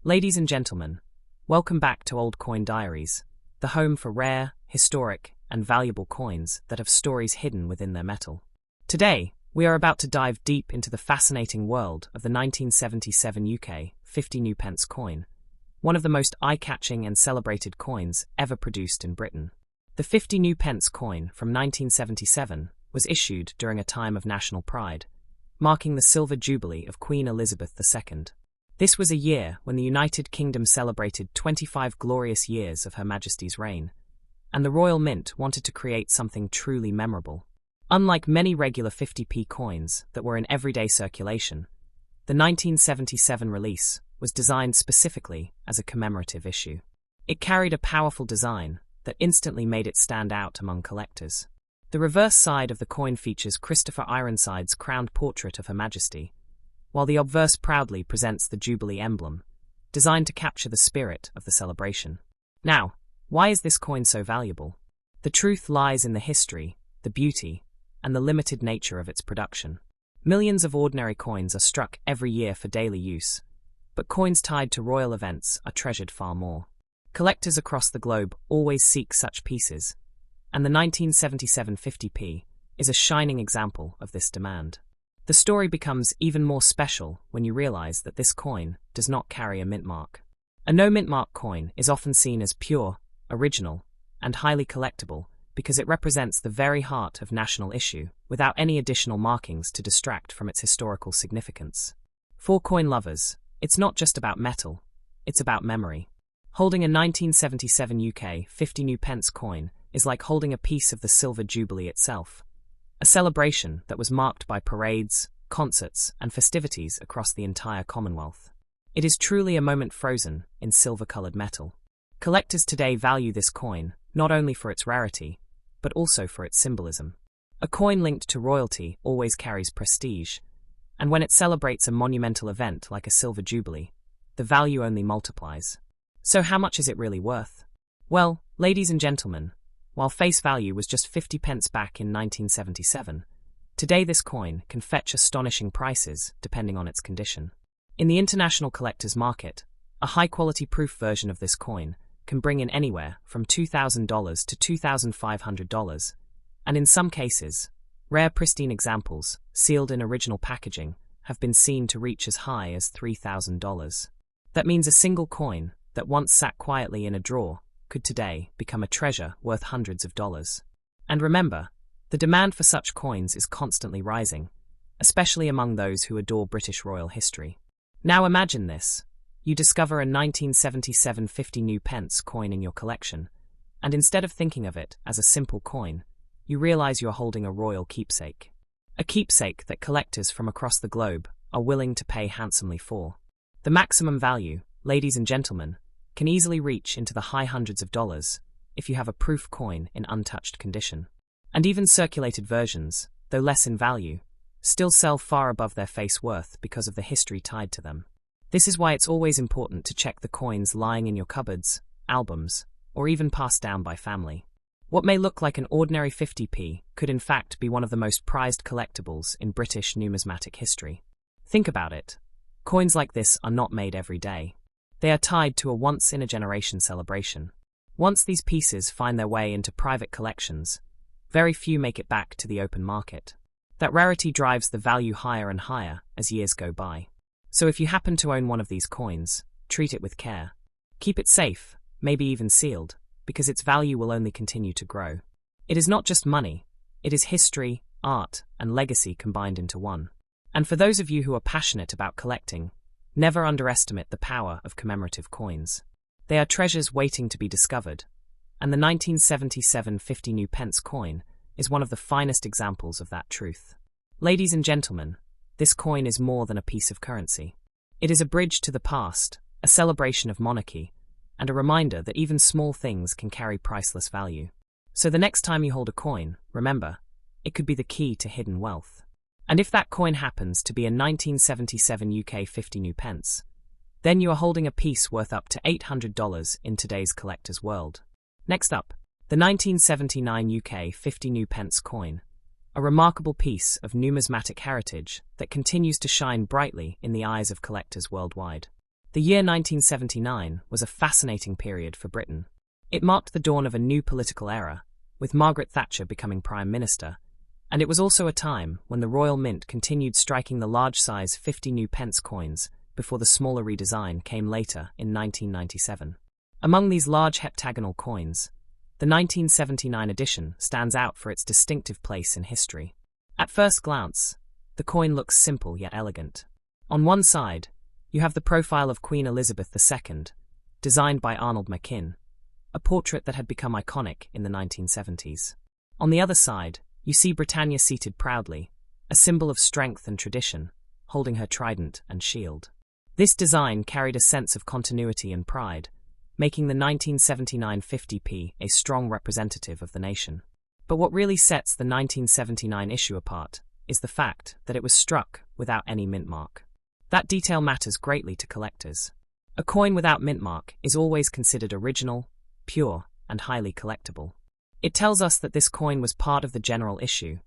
Ladies and gentlemen, welcome back to Old Coin Diaries, the home for rare, historic, and valuable coins that have stories hidden within their metal. Today, we are about to dive deep into the fascinating world of the 1977 UK 50 new pence coin, one of the most eye-catching and celebrated coins ever produced in Britain. The 50 new pence coin from 1977 was issued during a time of national pride, marking the Silver Jubilee of Queen Elizabeth II. This was a year when the United Kingdom celebrated 25 glorious years of Her Majesty's reign, and the Royal Mint wanted to create something truly memorable. Unlike many regular 50p coins that were in everyday circulation, the 1977 release was designed specifically as a commemorative issue. It carried a powerful design that instantly made it stand out among collectors. The reverse side of the coin features Christopher Ironside's crowned portrait of Her Majesty, while the obverse proudly presents the Jubilee emblem, designed to capture the spirit of the celebration. Now, why is this coin so valuable? The truth lies in the history, the beauty, and the limited nature of its production. Millions of ordinary coins are struck every year for daily use, but coins tied to royal events are treasured far more. Collectors across the globe always seek such pieces, and the 1977 50p is a shining example of this demand. The story becomes even more special when you realize that this coin does not carry a mint mark. A no mint mark coin is often seen as pure, original, and highly collectible because it represents the very heart of national issue without any additional markings to distract from its historical significance. For coin lovers, it's not just about metal, it's about memory. Holding a 1977 UK 50 new pence coin is like holding a piece of the Silver Jubilee itself, a celebration that was marked by parades, concerts, and festivities across the entire Commonwealth. It is truly a moment frozen in silver-colored metal. Collectors today value this coin not only for its rarity, but also for its symbolism. A coin linked to royalty always carries prestige, and when it celebrates a monumental event like a Silver Jubilee, the value only multiplies. So how much is it really worth? Well, ladies and gentlemen, while face value was just 50 pence back in 1977, today this coin can fetch astonishing prices depending on its condition. In the international collector's market, a high-quality proof version of this coin can bring in anywhere from $2,000 to $2,500, and in some cases, rare pristine examples, sealed in original packaging, have been seen to reach as high as $3,000. That means a single coin that once sat quietly in a drawer could today become a treasure worth hundreds of dollars. And remember, the demand for such coins is constantly rising, especially among those who adore British royal history. Now imagine this. You discover a 1977 50 new pence coin in your collection, and instead of thinking of it as a simple coin, you realize you're holding a royal keepsake. A keepsake that collectors from across the globe are willing to pay handsomely for. The maximum value, ladies and gentlemen, can easily reach into the high hundreds of dollars if you have a proof coin in untouched condition. And even circulated versions, though less in value, still sell far above their face worth because of the history tied to them. This is why it's always important to check the coins lying in your cupboards, albums, or even passed down by family. What may look like an ordinary 50p could in fact be one of the most prized collectibles in British numismatic history. Think about it. Coins like this are not made every day. They are tied to a once-in-a-generation celebration. Once these pieces find their way into private collections, very few make it back to the open market. That rarity drives the value higher and higher as years go by. So if you happen to own one of these coins, treat it with care. Keep it safe, maybe even sealed, because its value will only continue to grow. It is not just money, it is history, art, and legacy combined into one. And for those of you who are passionate about collecting, never underestimate the power of commemorative coins. They are treasures waiting to be discovered, and the 1977 50 new pence coin is one of the finest examples of that truth. Ladies and gentlemen, this coin is more than a piece of currency. It is a bridge to the past, a celebration of monarchy, and a reminder that even small things can carry priceless value. So the next time you hold a coin, remember, it could be the key to hidden wealth. And if that coin happens to be a 1977 UK 50 new pence, then you are holding a piece worth up to $800 in today's collector's world. Next up, the 1979 UK 50 new pence coin, a remarkable piece of numismatic heritage that continues to shine brightly in the eyes of collectors worldwide. The year 1979 was a fascinating period for Britain. It marked the dawn of a new political era, with Margaret Thatcher becoming Prime Minister, and it was also a time when the Royal Mint continued striking the large-size 50 new pence coins before the smaller redesign came later in 1997. Among these large heptagonal coins, the 1979 edition stands out for its distinctive place in history. At first glance, the coin looks simple yet elegant. On one side, you have the profile of Queen Elizabeth II, designed by Arnold Machin, a portrait that had become iconic in the 1970s. On the other side, you see Britannia seated proudly, a symbol of strength and tradition, holding her trident and shield. This design carried a sense of continuity and pride, making the 1979 50p a strong representative of the nation. But what really sets the 1979 issue apart is the fact that it was struck without any mint mark. That detail matters greatly to collectors. A coin without mint mark is always considered original, pure, and highly collectible. It tells us that this coin was part of the general issue,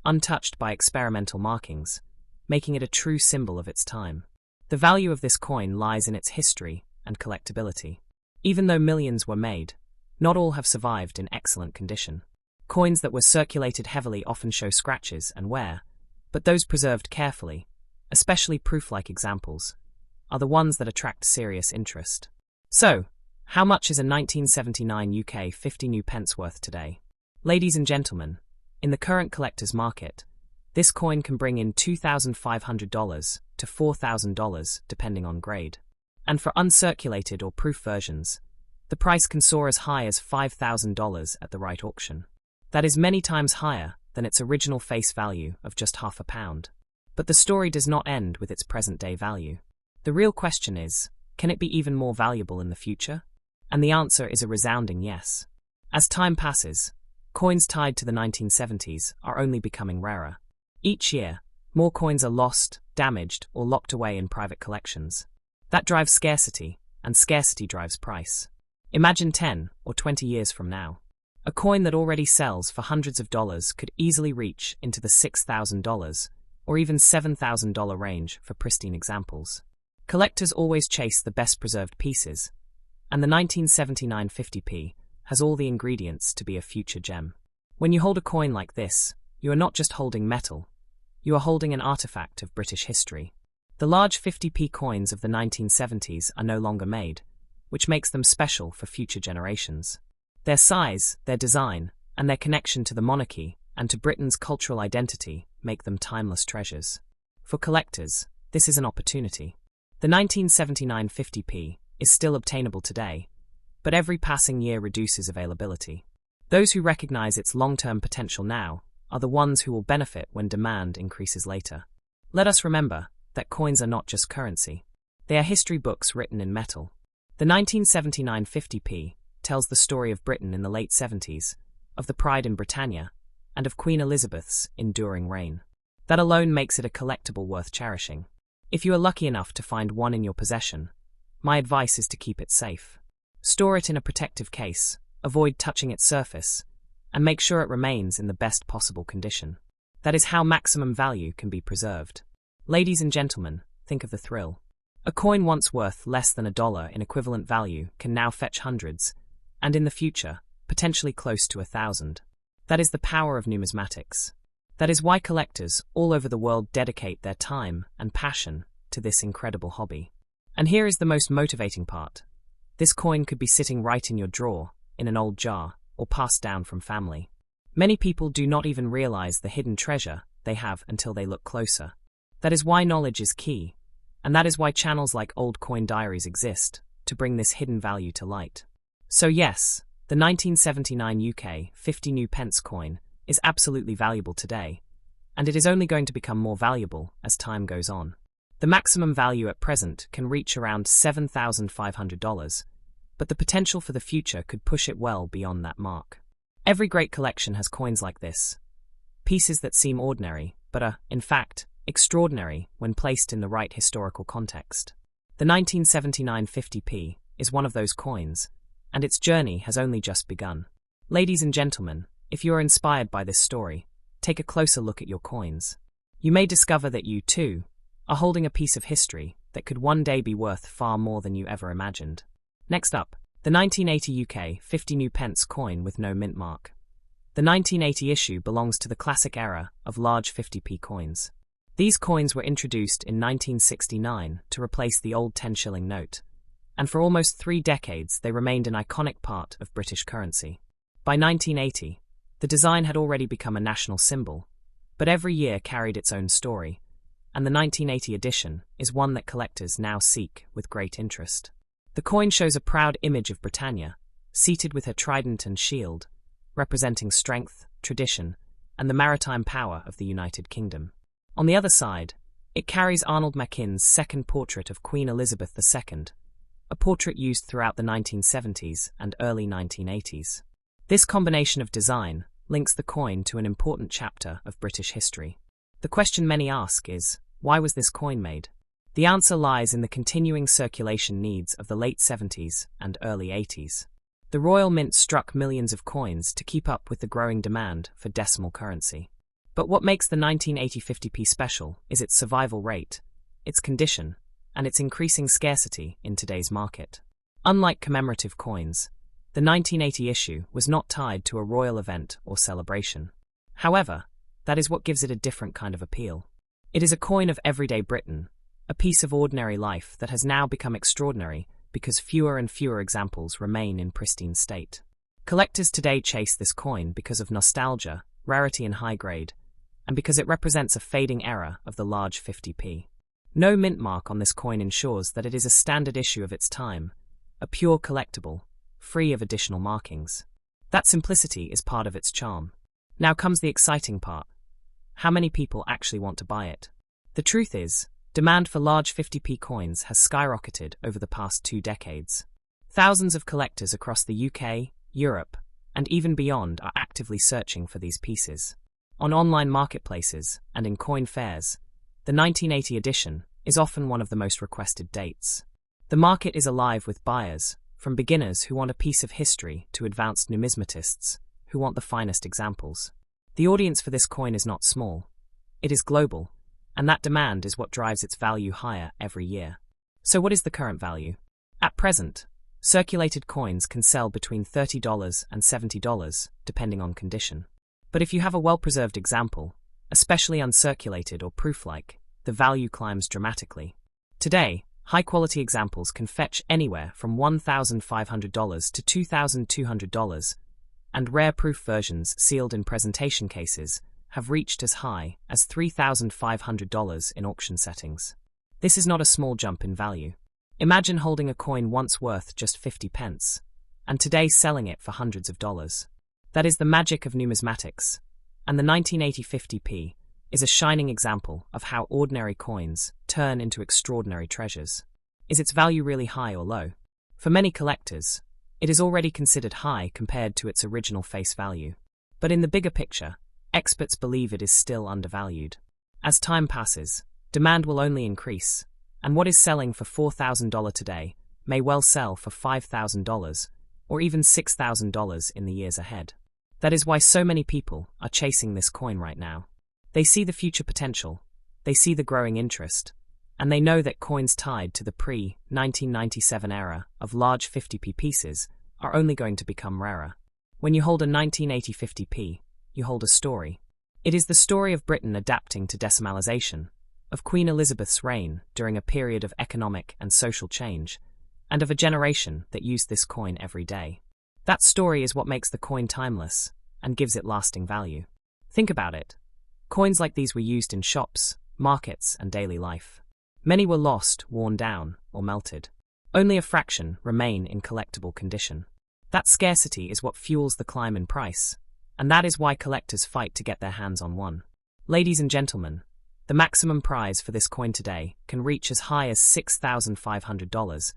untouched by experimental markings, making it a true symbol of its time. The value of this coin lies in its history and collectability. Even though millions were made, not all have survived in excellent condition. Coins that were circulated heavily often show scratches and wear, but those preserved carefully, especially proof-like examples, are the ones that attract serious interest. So, how much is a 1979 UK 50 new pence worth today? Ladies and gentlemen, in the current collector's market, this coin can bring in $2,500 to $4,000 depending on grade. And for uncirculated or proof versions, the price can soar as high as $5,000 at the right auction. That is many times higher than its original face value of just £0.50. But the story does not end with its present-day value. The real question is, can it be even more valuable in the future? And the answer is a resounding yes. As time passes, coins tied to the 1970s are only becoming rarer. Each year, more coins are lost, damaged, or locked away in private collections. That drives scarcity, and scarcity drives price. Imagine 10 or 20 years from now. A coin that already sells for hundreds of dollars could easily reach into the $6,000 or even $7,000 range for pristine examples. Collectors always chase the best preserved pieces, and the 1979 50p has all the ingredients to be a future gem. When you hold a coin like this, you are not just holding metal, you are holding an artifact of British history. The large 50p coins of the 1970s are no longer made, which makes them special for future generations. Their size, their design, and their connection to the monarchy and to Britain's cultural identity make them timeless treasures. For collectors, this is an opportunity. The 1979 50p is still obtainable today, but every passing year reduces availability. Those who recognize its long-term potential now are the ones who will benefit when demand increases later. Let us remember that coins are not just currency. They are history books written in metal. The 1979 50p tells the story of Britain in the late 70s, of the pride in Britannia, and of Queen Elizabeth's enduring reign. That alone makes it a collectible worth cherishing. If you are lucky enough to find one in your possession, my advice is to keep it safe. Store it in a protective case, avoid touching its surface, and make sure it remains in the best possible condition. That is how maximum value can be preserved. Ladies and gentlemen, think of the thrill. A coin once worth less than $1 in equivalent value can now fetch hundreds, and in the future, potentially close to 1,000. That is the power of numismatics. That is why collectors all over the world dedicate their time and passion to this incredible hobby. And here is the most motivating part. This coin could be sitting right in your drawer, in an old jar, or passed down from family. Many people do not even realize the hidden treasure they have until they look closer. That is why knowledge is key, and that is why channels like Old Coin Diaries exist, to bring this hidden value to light. So yes, the 1979 UK 50 new pence coin is absolutely valuable today, and it is only going to become more valuable as time goes on. The maximum value at present can reach around $7,500, but the potential for the future could push it well beyond that mark. Every great collection has coins like this, pieces that seem ordinary, but are, in fact, extraordinary when placed in the right historical context. The 1979 50p is one of those coins, and its journey has only just begun. Ladies and gentlemen, if you are inspired by this story, take a closer look at your coins. You may discover that you, too, are holding a piece of history that could one day be worth far more than you ever imagined. Next up, the 1980 UK 50 new pence coin with no mint mark. The 1980 issue belongs to the classic era of large 50p coins. These coins were introduced in 1969 to replace the old 10-shilling note, and for almost 3 decades they remained an iconic part of British currency. By 1980, the design had already become a national symbol, but every year carried its own story, and the 1980 edition is one that collectors now seek with great interest. The coin shows a proud image of Britannia, seated with her trident and shield, representing strength, tradition, and the maritime power of the United Kingdom. On the other side, it carries Arnold Mackin's second portrait of Queen Elizabeth II, a portrait used throughout the 1970s and early 1980s. This combination of design links the coin to an important chapter of British history. The question many ask is, why was this coin made? The answer lies in the continuing circulation needs of the late 70s and early 80s. The Royal Mint struck millions of coins to keep up with the growing demand for decimal currency. But what makes the 1980 50p special is its survival rate, its condition, and its increasing scarcity in today's market. Unlike commemorative coins, the 1980 issue was not tied to a royal event or celebration. However, that is what gives it a different kind of appeal. It is a coin of everyday Britain, a piece of ordinary life that has now become extraordinary because fewer and fewer examples remain in pristine state. Collectors today chase this coin because of nostalgia, rarity and high grade, and because it represents a fading era of the large 50p. No mint mark on this coin ensures that it is a standard issue of its time, a pure collectible, free of additional markings. That simplicity is part of its charm. Now comes the exciting part. How many people actually want to buy it? The truth is, demand for large 50p coins has skyrocketed over the past 2 decades. Thousands of collectors across the UK, Europe, and even beyond are actively searching for these pieces. On online marketplaces and in coin fairs, the 1980 edition is often one of the most requested dates. The market is alive with buyers, from beginners who want a piece of history to advanced numismatists who want the finest examples. The audience for this coin is not small. It is global, and that demand is what drives its value higher every year. So what is the current value? At present, circulated coins can sell between $30 and $70, depending on condition. But if you have a well-preserved example, especially uncirculated or proof-like, the value climbs dramatically. Today, high-quality examples can fetch anywhere from $1,500 to $2,200, and rare proof versions sealed in presentation cases have reached as high as $3,500 in auction settings. This is not a small jump in value. Imagine holding a coin once worth just 50 pence, and today selling it for hundreds of dollars. That is the magic of numismatics, and the 1980 50p is a shining example of how ordinary coins turn into extraordinary treasures. Is its value really high or low? For many collectors, it is already considered high compared to its original face value. But in the bigger picture, experts believe it is still undervalued. As time passes, demand will only increase, and what is selling for $4,000 today may well sell for $5,000 or even $6,000 in the years ahead. That is why so many people are chasing this coin right now. They see the future potential, they see the growing interest, and they know that coins tied to the pre-1997 era of large 50p pieces are only going to become rarer. When you hold a 1980 50p, you hold a story. It is the story of Britain adapting to decimalisation, of Queen Elizabeth's reign during a period of economic and social change, and of a generation that used this coin every day. That story is what makes the coin timeless and gives it lasting value. Think about it. Coins like these were used in shops, markets, and daily life. Many were lost, worn down, or melted. Only a fraction remain in collectible condition. That scarcity is what fuels the climb in price, and that is why collectors fight to get their hands on one. Ladies and gentlemen, the maximum prize for this coin today can reach as high as $6,500,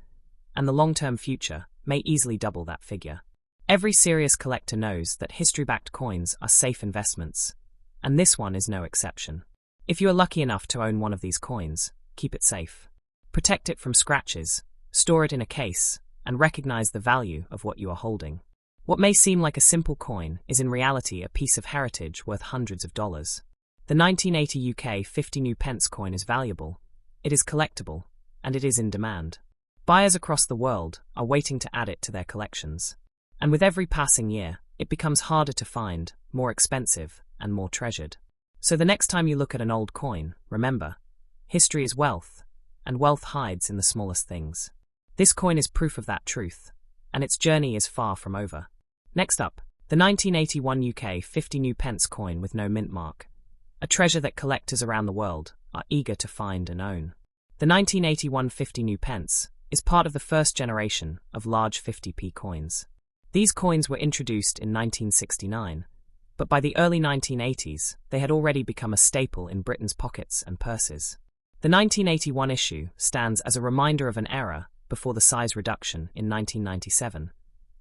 and the long-term future may easily double that figure. Every serious collector knows that history-backed coins are safe investments, and this one is no exception. If you are lucky enough to own one of these coins, keep it safe. Protect it from scratches, store it in a case, and recognize the value of what you are holding. What may seem like a simple coin is in reality a piece of heritage worth hundreds of dollars. The 1980 UK 50 new pence coin is valuable, it is collectible, and it is in demand. Buyers across the world are waiting to add it to their collections. And with every passing year, it becomes harder to find, more expensive, and more treasured. So the next time you look at an old coin, remember, history is wealth, and wealth hides in the smallest things. This coin is proof of that truth, and its journey is far from over. Next up, the 1981 UK 50 new pence coin with no mint mark, a treasure that collectors around the world are eager to find and own. The 1981 50 new pence is part of the first generation of large 50p coins. These coins were introduced in 1969, but by the early 1980s, they had already become a staple in Britain's pockets and purses. The 1981 issue stands as a reminder of an era before the size reduction in 1997,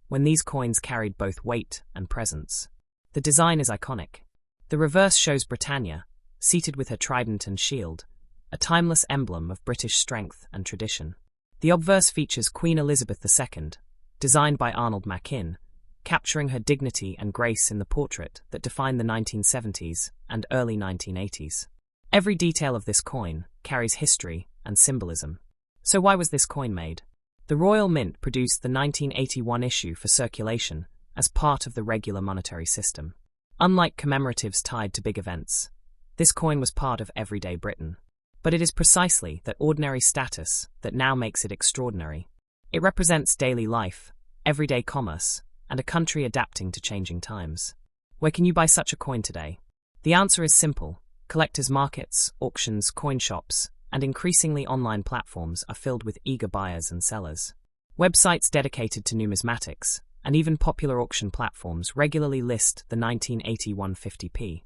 when these coins carried both weight and presence. The design is iconic. The reverse shows Britannia, seated with her trident and shield, a timeless emblem of British strength and tradition. The obverse features Queen Elizabeth II, designed by Arnold Machin, capturing her dignity and grace in the portrait that defined the 1970s and early 1980s. Every detail of this coin carries history and symbolism. So why was this coin made? The Royal Mint produced the 1981 issue for circulation as part of the regular monetary system. Unlike commemoratives tied to big events, this coin was part of everyday Britain. But it is precisely that ordinary status that now makes it extraordinary. It represents daily life, everyday commerce, and a country adapting to changing times. Where can you buy such a coin today? The answer is simple. Collectors' markets, auctions, coin shops, and increasingly online platforms are filled with eager buyers and sellers. Websites dedicated to numismatics, and even popular auction platforms regularly list the 1981 50p,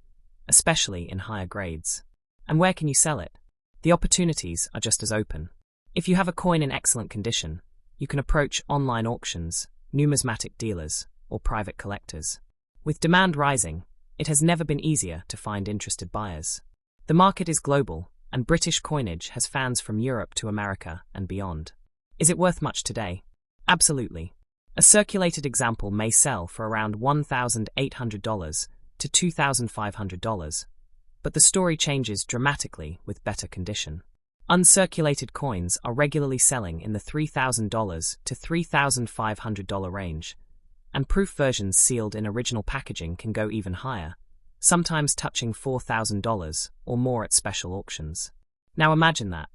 especially in higher grades. And where can you sell it? The opportunities are just as open. If you have a coin in excellent condition, you can approach online auctions, numismatic dealers, or private collectors. With demand rising, it has never been easier to find interested buyers. The market is global, and British coinage has fans from Europe to America and beyond. Is it worth much today? Absolutely. A circulated example may sell for around $1,800 to $2,500, but the story changes dramatically with better condition. Uncirculated coins are regularly selling in the $3,000 to $3,500 range, and proof versions sealed in original packaging can go even higher, sometimes touching $4,000 or more at special auctions. Now imagine that.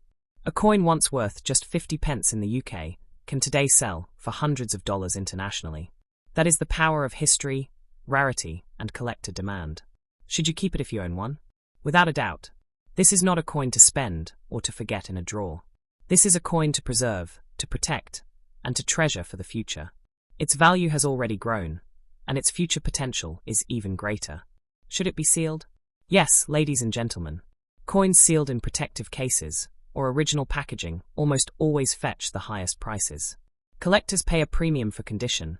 A coin once worth just 50 pence in the UK can today sell for hundreds of dollars internationally. That is the power of history, rarity, and collector demand. Should you keep it if you own one? Without a doubt. This is not a coin to spend or to forget in a drawer. This is a coin to preserve, to protect, and to treasure for the future. Its value has already grown, and its future potential is even greater. Should it be sealed? Yes, ladies and gentlemen. Coins sealed in protective cases or original packaging almost always fetch the highest prices. Collectors pay a premium for condition,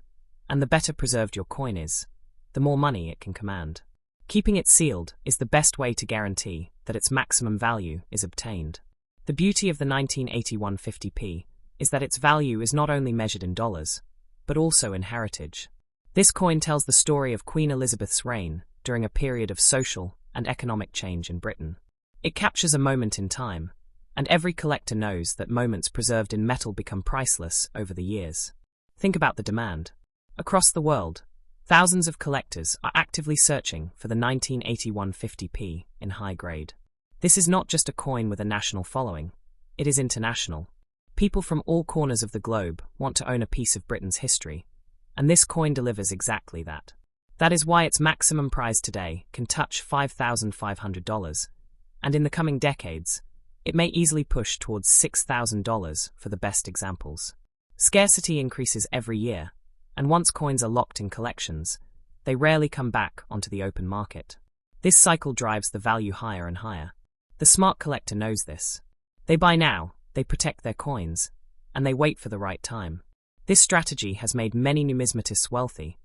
and the better preserved your coin is, the more money it can command. Keeping it sealed is the best way to guarantee that its maximum value is obtained. The beauty of the 1981 50p is that its value is not only measured in dollars, but also in heritage. This coin tells the story of Queen Elizabeth's reign during a period of social and economic change in Britain. It captures a moment in time, and every collector knows that moments preserved in metal become priceless over the years. Think about the demand. Across the world, thousands of collectors are actively searching for the 1981 50p in high grade. This is not just a coin with a national following, it is international. People from all corners of the globe want to own a piece of Britain's history, and this coin delivers exactly that. That is why its maximum price today can touch $5,500, and in the coming decades, it may easily push towards $6,000 for the best examples. Scarcity increases every year, and once coins are locked in collections, they rarely come back onto the open market. This cycle drives the value higher and higher. The smart collector knows this. They buy now, they protect their coins, and they wait for the right time. This strategy has made many numismatists wealthy,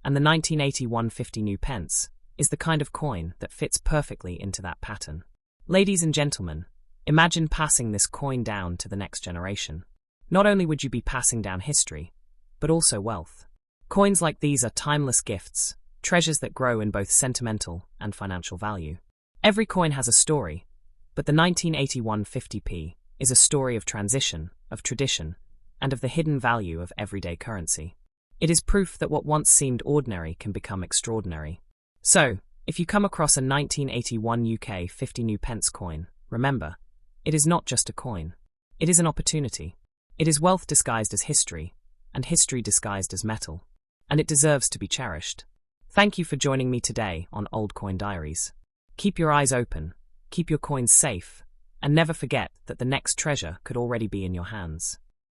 and the 1981 50 new pence is the kind of coin that fits perfectly into that pattern. Ladies and gentlemen, imagine passing this coin down to the next generation. Not only would you be passing down history, but also wealth. Coins like these are timeless gifts, treasures that grow in both sentimental and financial value. Every coin has a story, but the 1981 50p is a story of transition, of tradition, and of the hidden value of everyday currency. It is proof that what once seemed ordinary can become extraordinary. So, if you come across a 1981 UK 50 pence coin, remember, it is not just a coin. It is an opportunity. It is wealth disguised as history, and history disguised as metal. And it deserves to be cherished. Thank you for joining me today on Old Coin Diaries. Keep your eyes open, keep your coins safe, and never forget that the next treasure could already be in your hands.